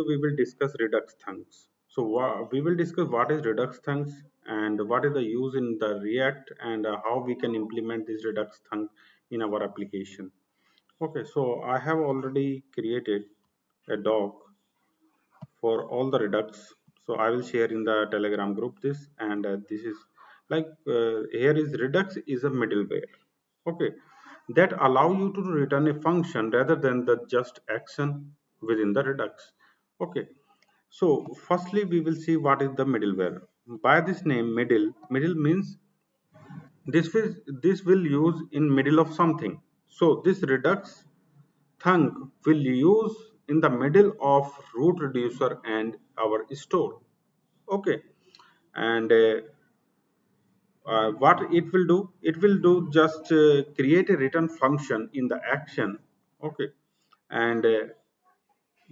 video we will discuss redux thunks. So we will discuss what is redux thunks and what is the use in the React and how we can implement this redux thunk in our application. Okay, so I have already created a doc for all the redux. So I will share in the telegram group this, and this is like here is redux is a middleware, okay, that allow you to return a function rather than the just action within the redux. Okay, so firstly we will see what is the middleware. By this name, middle means this will use in middle of something. So this redux thunk will use in the middle of root reducer and our store. Okay, and what it will do just create a return function in the action. Okay, and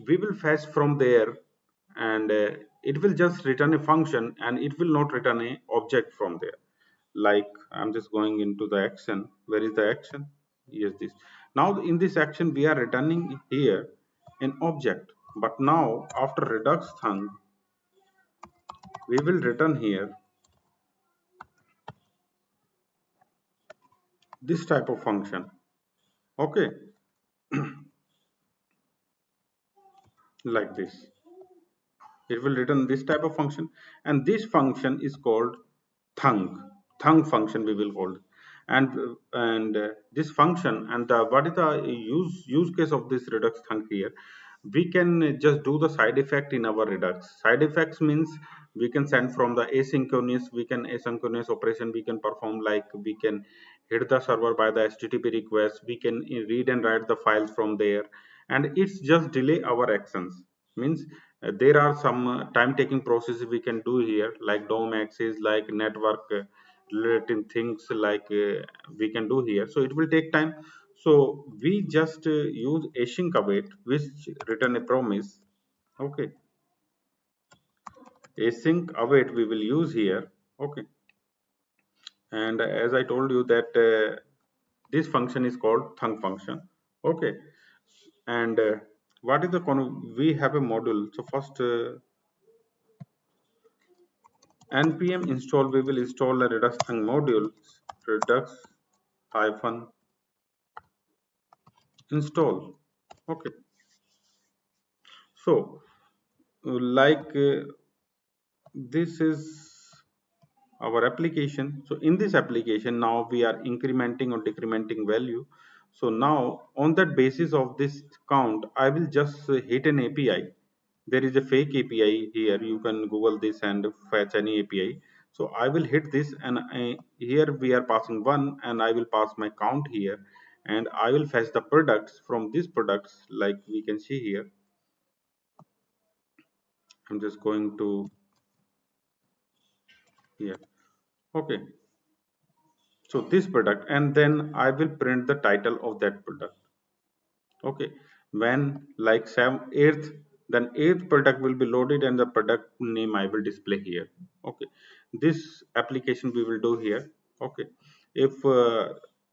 we will fetch from there, and it will just return a function and it will not return a object from there. Like I'm just going into the action. Where is the action? Yes, this. Now in this action we are returning here an object, but now after redux thunk we will return here this type of function. Okay, like this it will return this type of function, and this function is called thunk function we will call it. And this function and the what is the use case of this redux thunk here. We can just do the side effect in our redux. Side effects means we can send from the asynchronous operation we can perform, like we can hit the server by the http request, we can read and write the files from there, and it's just delay our actions. Means there are some time taking processes we can do here, like DOM access, like network related things, like we can do here, so it will take time. So we just use async await which return a promise. Okay, async await we will use here. Okay, and as I told you that this function is called thunk function. Okay, and what is the we have a module. So first npm install, we will install a redux thunk module, redux hyphen install. Okay, so like this is our application. So in this application now we are incrementing or decrementing value. So now on that basis of this count I will just hit an API. There is a fake API here, you can google this and fetch any API. So I will hit this, and here we are passing 1, and I will pass my count here, and I will fetch the products from these products, like we can see here. I'm just going to here. Okay, so this product, and then I will print the title of that product. Okay, when like 8th, then 8th product will be loaded and the product name I will display here. Okay, this application we will do here. Okay, if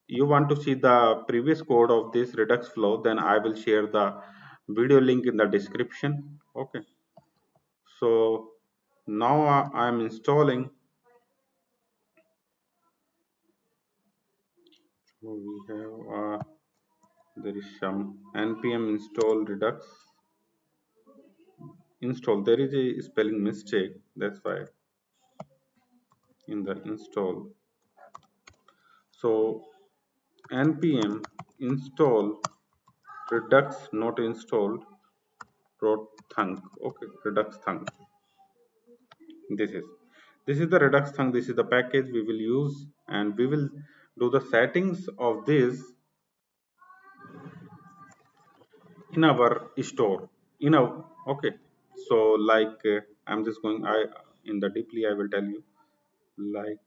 you want to see the previous code of this redux flow, then I will share the video link in the description. Okay, so now I am installing. So we have there is some npm install redux install. There is a spelling mistake, that's why in the install. So npm install redux, not installed rot thunk. Okay, redux thunk. This is the redux thunk. This is the package we will use, and we will do the settings of this in our store in our. Okay, so like I'm just going, I in the deeply I will tell you, like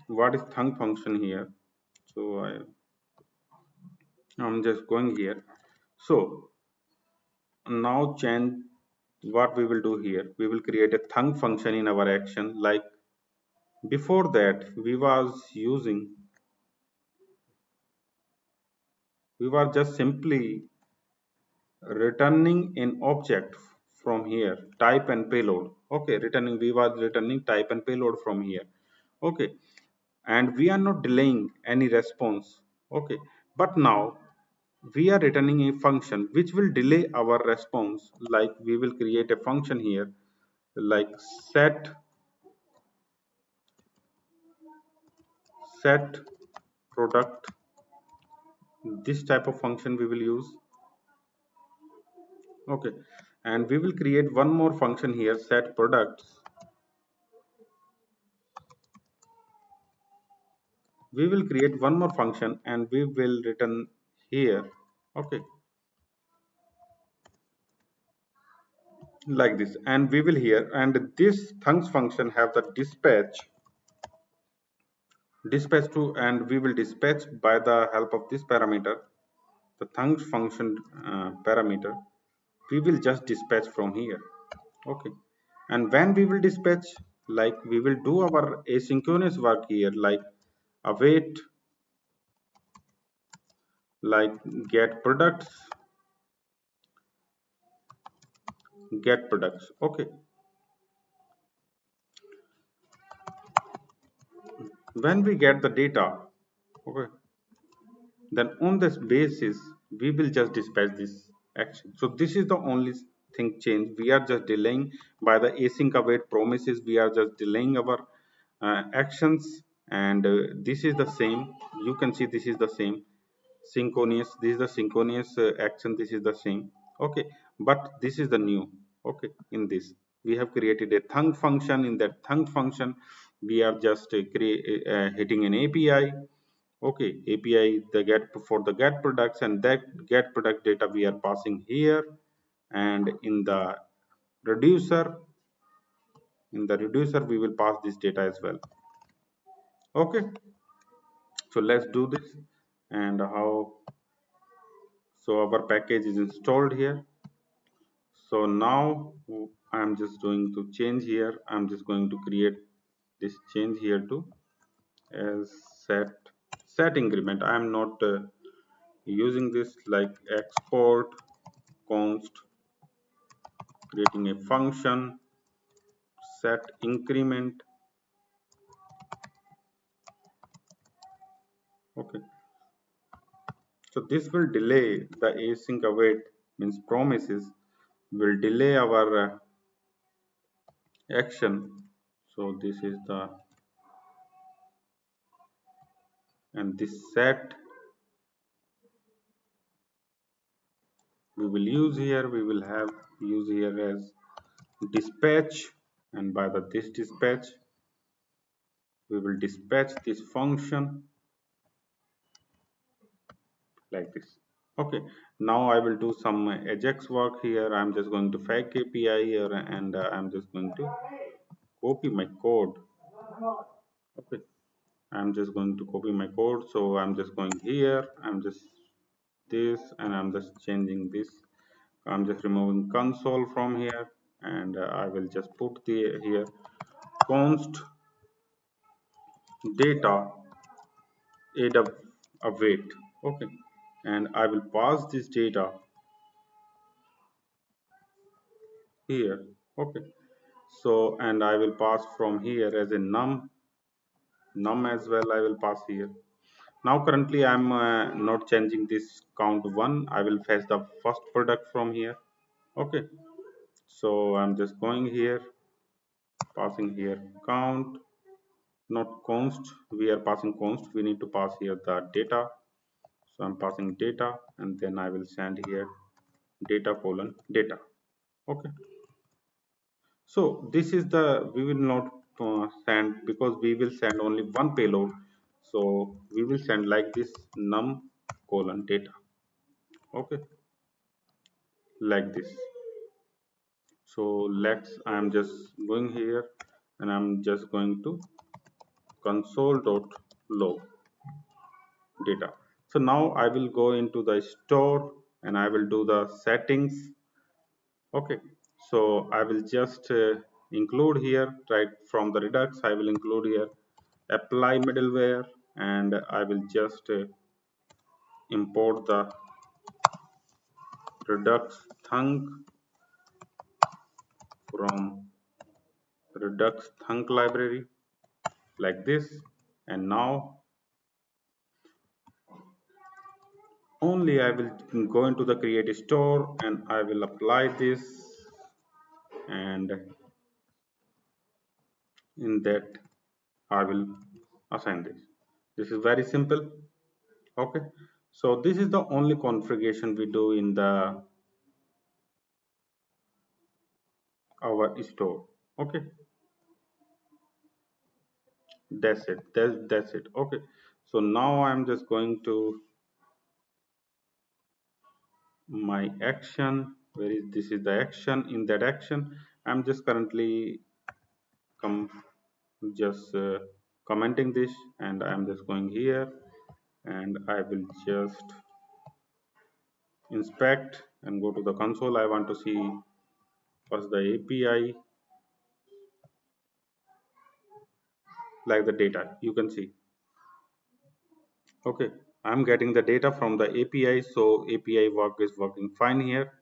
what is thunk function here. So I'm just going here. So now change what we will do here. We will create a thunk function in our action. Like before that we was using we were just simply returning an object from here, type and payload. Okay, we were returning type and payload from here. Okay, and we are not delaying any response. Okay, but now we are returning a function which will delay our response. Like we will create a function here like set product. This type of function we will use. Okay, and we will create one more function here, set products. We will create one more function and we will return here. Okay, like this, and we will here, and this thanks function have the dispatch to, and we will dispatch by the help of this parameter, the thanks function parameter. We will just dispatch from here. Okay, and when we will dispatch, like we will do our asynchronous work here, like await, like get products. Okay, when we get the data, okay, then on this basis we will just dispatch this action. So this is the only thing change. We are just delaying by the async await promises. We are just delaying our actions, and this is the same. You can see this is the same synchronous. This is the synchronous action. This is the same. Okay, but this is the new. Okay, in this we have created a thunk function. In that thunk function we are just hitting an API. Okay, API the get for the get products, and that get product data we are passing here. And reducer in the reducer we will pass this data as well. Okay, so let's do this. And how? So our package is installed here. So now I'm just going to change here. I'm just going to create this change here to as set increment. I'm not using this like export const, creating a function set increment. Okay, so this will delay the async await, means promises will delay our action. So this is the, and this set we will use here, we will have use here as dispatch. And by this dispatch we will dispatch this function like this. Okay, now I will do some ajax work here. I'm just going to fake API here, and I'm just going to copy my code. Okay, I'm just going to copy my code. So I'm just going here, I'm just this, and I'm just changing this. I'm just removing console from here, and I will just put the here const data await. Okay, and I will pass this data here. Okay, so, and I will pass from here as a num as well. I will pass here. Now currently I'm not changing this count 1. I will fetch the first product from here. Okay, so I'm just going here, passing here count, not const. We are passing const. We need to pass here the data. So I'm passing data, and then I will send here data colon data. Okay, so this is the, we will not send, because we will send only one payload. So we will send like this num colon data. Okay, like this. So I'm just going here, and I'm just going to console.log data. So now I will go into the store, and I will do the settings. Okay, so I will just include here, right from the Redux I will include here apply middleware, and I will just import the redux thunk from redux thunk library like this, and now only I will go into the create store and I will apply this, and in that I will assign this. This is very simple. Okay, so this is the only configuration we do in the our store. Okay, that's it. Okay, so now I'm just going to my action. Where is this? Is the action. In that action I'm just currently come just commenting this, and I'm just going here and I will just inspect and go to the console. I want to see what's the API, like the data you can see. Okay, I'm getting the data from the API, so API work is working fine here.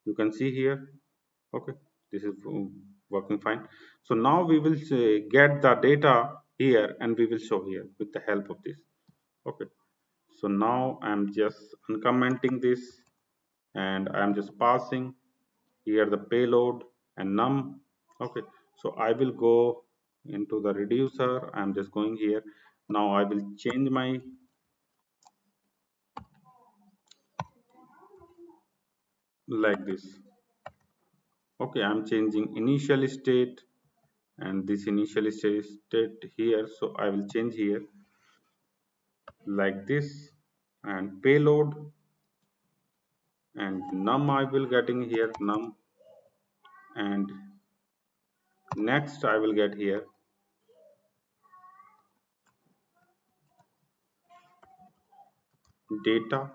You can see here. Okay, this is working fine. So now we will get the data here and we will show here with the help of this. Okay, so now I'm just uncommenting this and I'm just passing here the payload and num. Okay, so I will go into the reducer. I'm just going here. Now I will change my like this. Okay, I'm changing initial state and this initial state here, so I will change here like this, and payload and num I will getting here num, and next I will get here data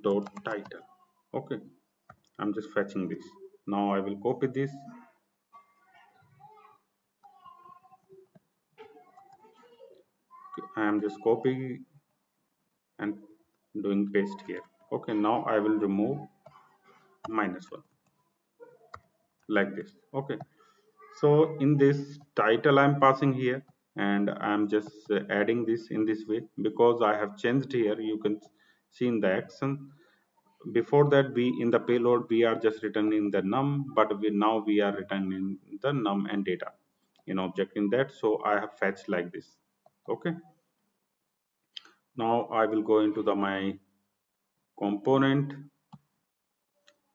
dot title. Okay, I'm just fetching this. Now I will copy this. I am just copying and doing paste here. Okay, now I will remove -1 like this. Okay, so in this title I'm passing here and I'm just adding this in this way because I have changed here. You can see in the action before that we in the payload we are just returning the num, but we are returning the num and data in object in that, so I have fetched like this. Okay, now I will go into the my component.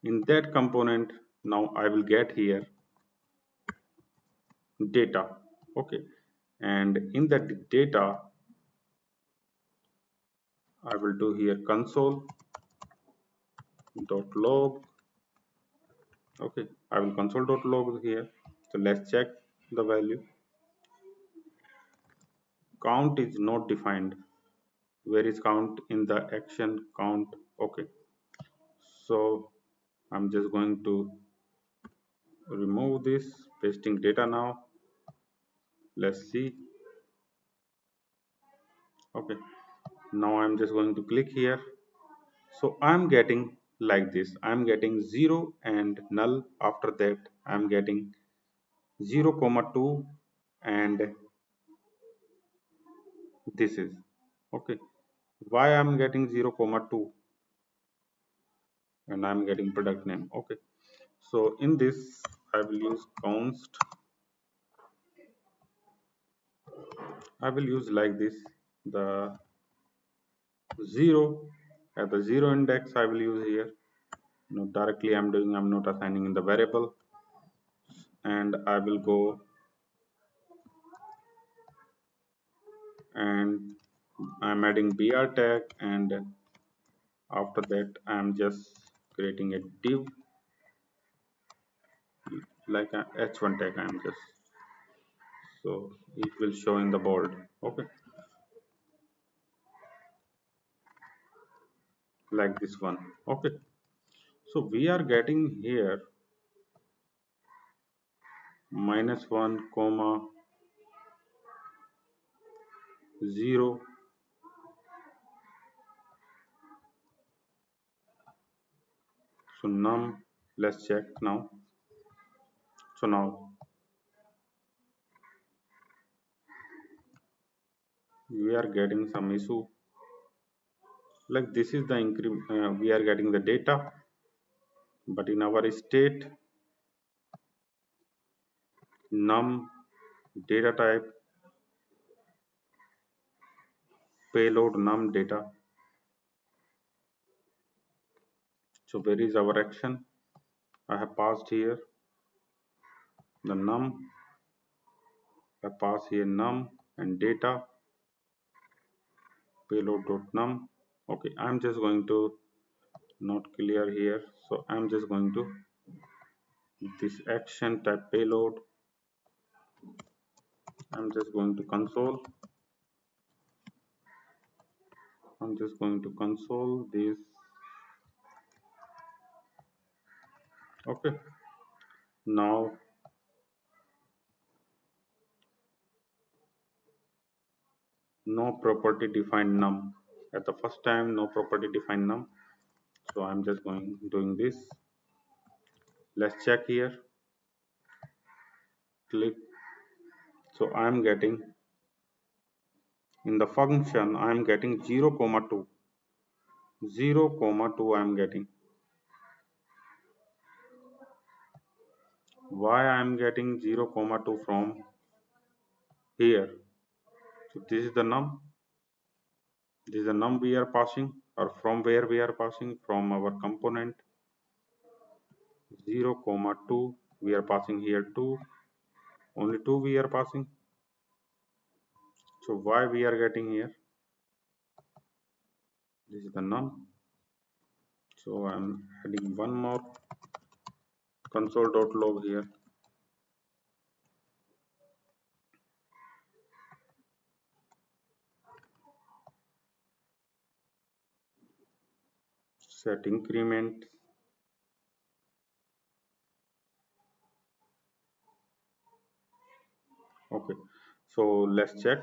In that component now I will get here data. Okay, and in that data I will do here console dot log. Okay, I will console dot log here. So let's check the value. Count is not defined. Where is count in the action count? Okay, so I'm just going to remove this, pasting data now. Let's see. Okay, now I'm just going to click here. So I'm getting like this. I'm getting 0 and null. After that I'm getting 0 comma 2 and this is okay. Why I'm getting 0 comma 2 and I'm getting product name? Okay, so in this I will use const. I will use like this, the 0 at the 0 index I will use here. No, directly I'm not assigning in the variable, and I will go and I'm adding br tag, and after that I'm just creating a div like a h1 tag. I'm just so it will show in the bold. Okay, like this one. Okay, so we are getting here -1 comma 0 So num, let's check now. So now we are getting some issue, like this is the we are getting the data, but in our state num data type payload num data. So where is our action? I have passed here the num, I pass here num and data payload dot num. Okay, I'm just going to not clear here, so I'm just going to this action type payload, I'm just going to console, I'm just going to console this. Okay, now no property defined num. At the first time no property defined num, so I'm just going doing this. Let's check here, click. So I'm getting in the function I'm getting 0 comma 2, 0 comma 2 I'm getting. Why I'm getting 0 comma 2 from here? So this is the num, this is the num we are passing, or from where we are passing, from our component. 0 comma 2 we are passing here 2, only 2 we are passing. So why we are getting here, this is the num. So I'm adding one more console.log here. Set increment. Okay, so let's check.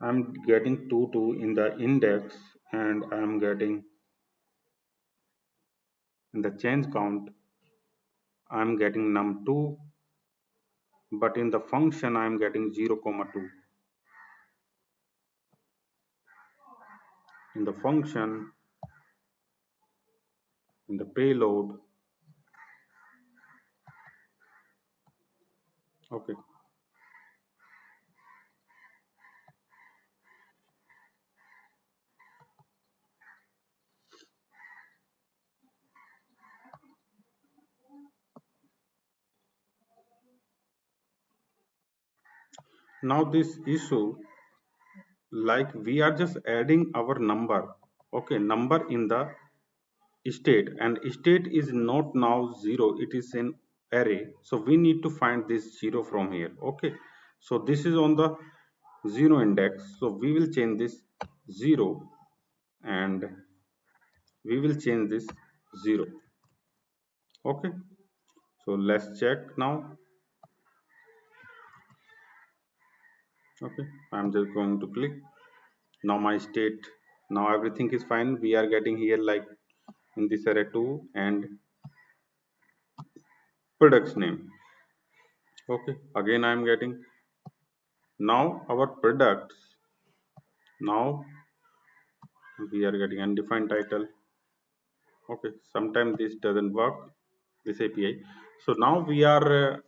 I'm getting 2 2 in the index, and I'm getting in the change count I'm getting num2, but in the function I'm getting 0 comma 2. In the function, in the payload. Okay, now this issue, like we are just adding our number, okay, number in the state, and state is not now 0, it is an array, so we need to find this 0 from here. Okay, so this is on the 0 index, so we will change this 0, and we will change this 0. Okay, so let's check now. Okay, I'm just going to click. Now my state, now everything is fine, we are getting here like in this array 2 and products name. Okay, again I am getting now our products. Now we are getting undefined title. Okay, sometimes this doesn't work, this API. So now we are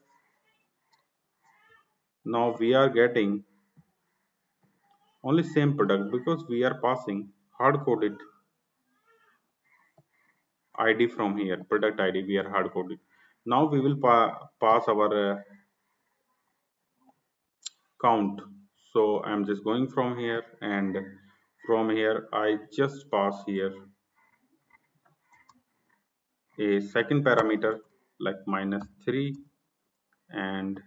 getting only same product, because we are passing hard coded ID from here, product ID we are hard coded. Now we will pass our count. So I'm just going from here, and from here I just pass here a second parameter like -3 and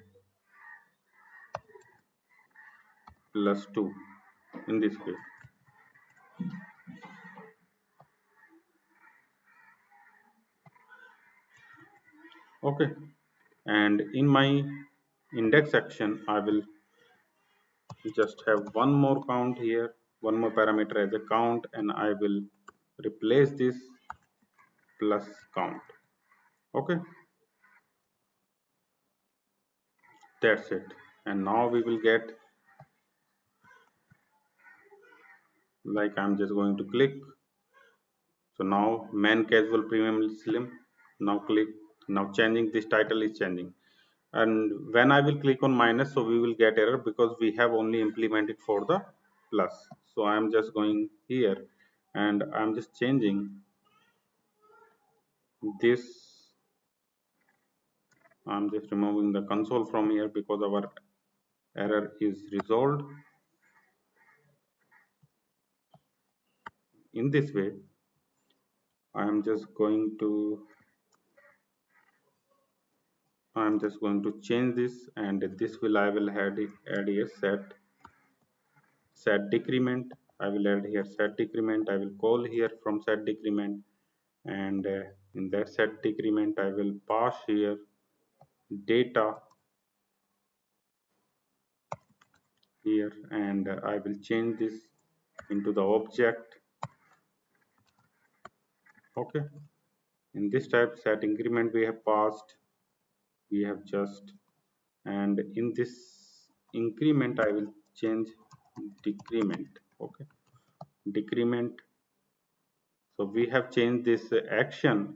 +2 in this way. Okay, and in my index action, I will just have one more count here, one more parameter as a count, and I will replace this plus count. Okay, that's it. And now we will get, like, I'm just going to click. So now man casual premium slim. Now click. Now changing this title is changing. And when I will click on minus, so we will get error because we have only implemented for the plus. So I am just going here and I'm just changing this. I'm just removing the console from here because our error is resolved. In this way, I'm just going to change this, and this will I will add a set decrement. I will add here set decrement. I will call here from set decrement, and in that set decrement I will pass here data here, and I will change this into the object. Okay, in this type set increment we have passed, we have just, and in this increment I will change decrement. Okay, decrement. So we have changed this action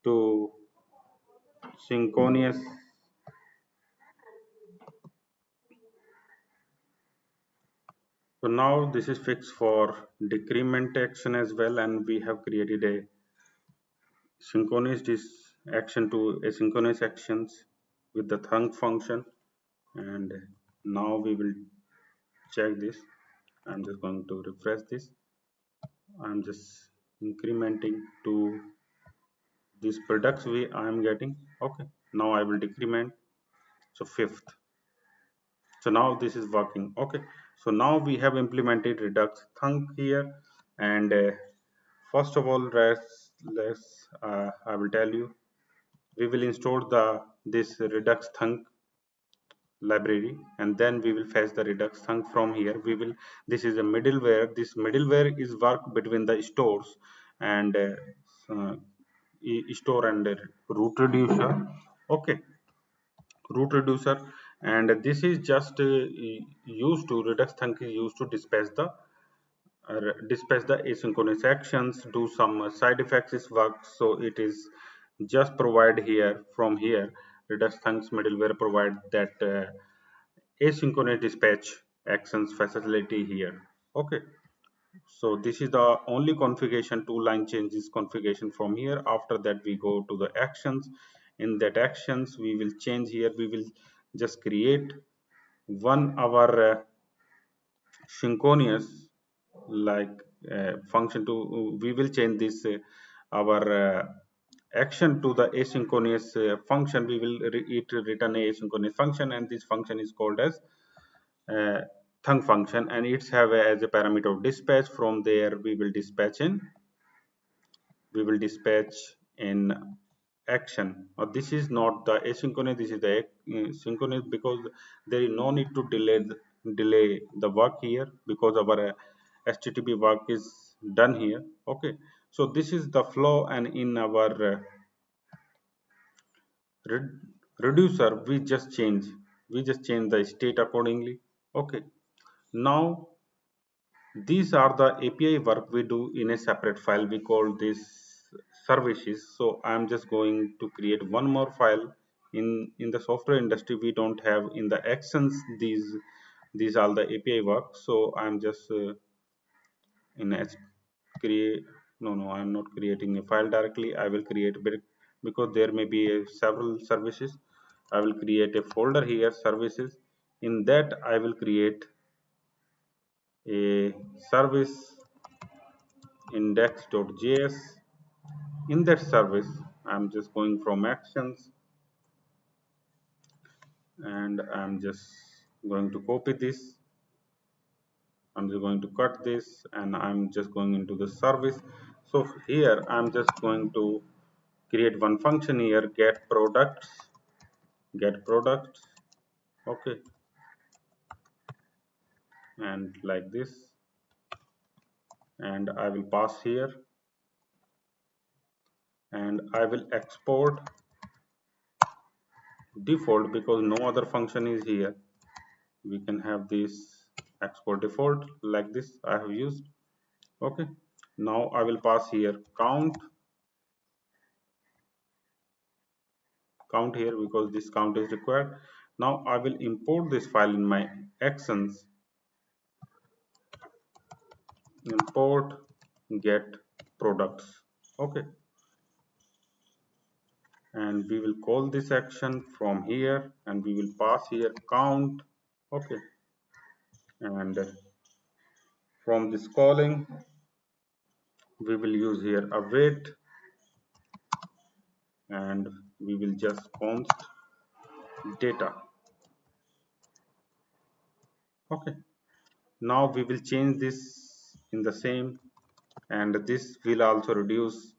to synchronous. So now this is fixed for decrement action as well, and we have created a synchronous this action to asynchronous actions with the thunk function. And now we will check this. I'm just going to refresh this. I'm just incrementing to these products I am getting. Okay, now I will decrement. So fifth. So now this is working. Okay, so now we have implemented redux thunk here, and first of all, let's I will tell you, we will install this redux thunk library, and then we will fetch the redux thunk from here. We will, this is a middleware. This middleware is work between the stores and uh, store and root reducer. Okay, root reducer, and this is just used to, redux thunk is used to dispatch the asynchronous actions, do some side effects work. So it is just provide here from here, redux thunk's middleware provide that asynchronous dispatch actions facility here. Okay, so this is the only configuration, two line changes configuration from here. After that we go to the actions. In that actions we will change here, we will just create one our synchronous, like function to, we will change this our action to the asynchronous function. We will return a asynchronous function, and this function is called as uh, thunk function, and it's have as a parameter of dispatch. From there we will dispatch in action. Or this is not the asynchronous, this is the synchronous, because there is no need to delay the work here, because our http work is done here. Okay, so this is the flow, and in our red- reducer we just change the state accordingly. Okay, now these are the API work we do in a separate file. We call this services. So I'm just going to create one more file. In the software industry, we don't have in the actions these are the API work. So I'm just in create, no, I'm not creating a file directly. I will create, because there may be several services. I will create a folder here, services. In that I will create a service index.js. In that service I'm just going from actions, and I'm just going to copy this. I'm just going to cut this, and I'm just going into the service. So here I'm just going to create one function here, get products, Okay, and like this, and I will pass here, and I will export default because no other function is here. We can have this export default like this I have used. Okay, now I will pass here count here because this count is required. Now I will import this file in my actions, import get products. Okay, and we will call this action from here, and we will pass here count. Okay, and from this calling we will use here await, and we will just const data. Okay, now we will change this in the same, and this will also reduce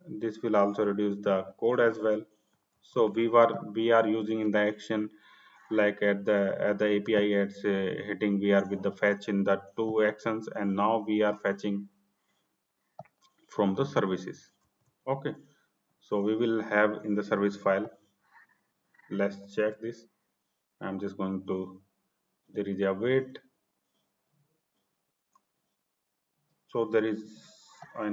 the code as well. So we are using in the action, like at the API it's hitting, we are with the fetch in the two actions, and now we are fetching from the services. Okay, so we will have in the service file. Let's check this. I'm just going to, there is a wait, so there is, I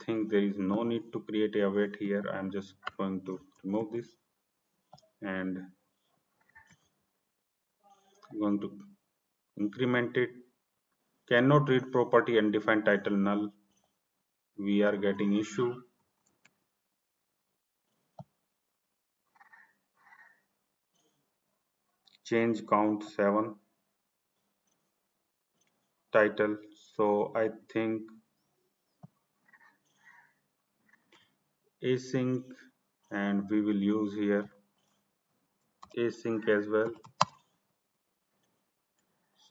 think there is no need to create a wait here. I'm just going to remove this, and going to increment it. Cannot read property undefined title null. We are getting issue. Change count 7 title. So I think async, and we will use here async as well.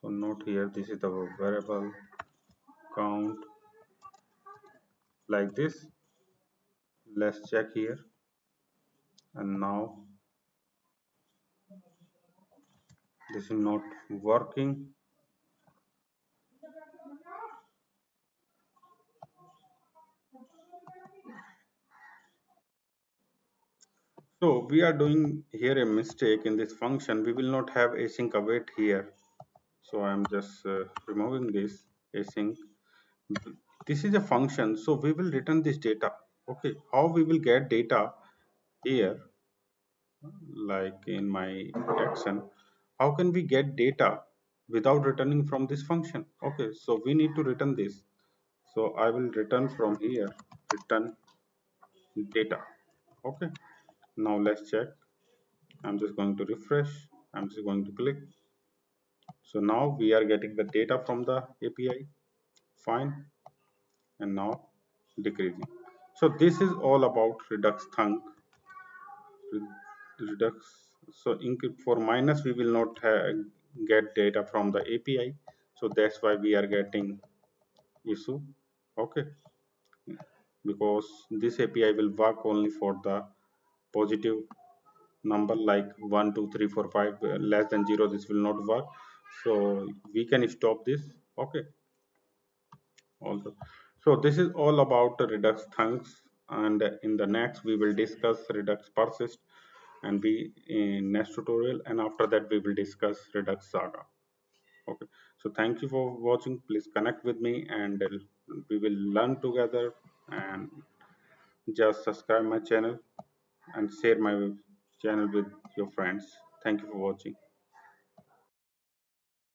So not here, this is the variable count like this. Let's check here, and now this is not working. So we are doing here a mistake in this function. We will not have async await here. So I'm just removing this async. This is a function, so we will return this data. Okay, how we will get data here, like in my action, how can we get data without returning from this function? Okay, so we need to return this. So I will return from here, return data. Okay, now let's check. I'm just going to refresh. I'm just going to click. So now we are getting the data from the API. Fine. And now decreasing. So this is all about Redux Thunk. Redux. So for minus we will not get data from the API. So that's why we are getting issue. Okay. Because this API will work only for the positive number like 1 2 3 4 5, less than 0 this will not work. So we can stop this. Okay, also, so this is all about the Redux Thunks, and in the next we will discuss Redux Persist, and we in next tutorial, and after that we will discuss Redux Saga. Okay, so thank you for watching. Please connect with me, and we will learn together, and just subscribe my channel and share my channel with your friends. Thank you for watching.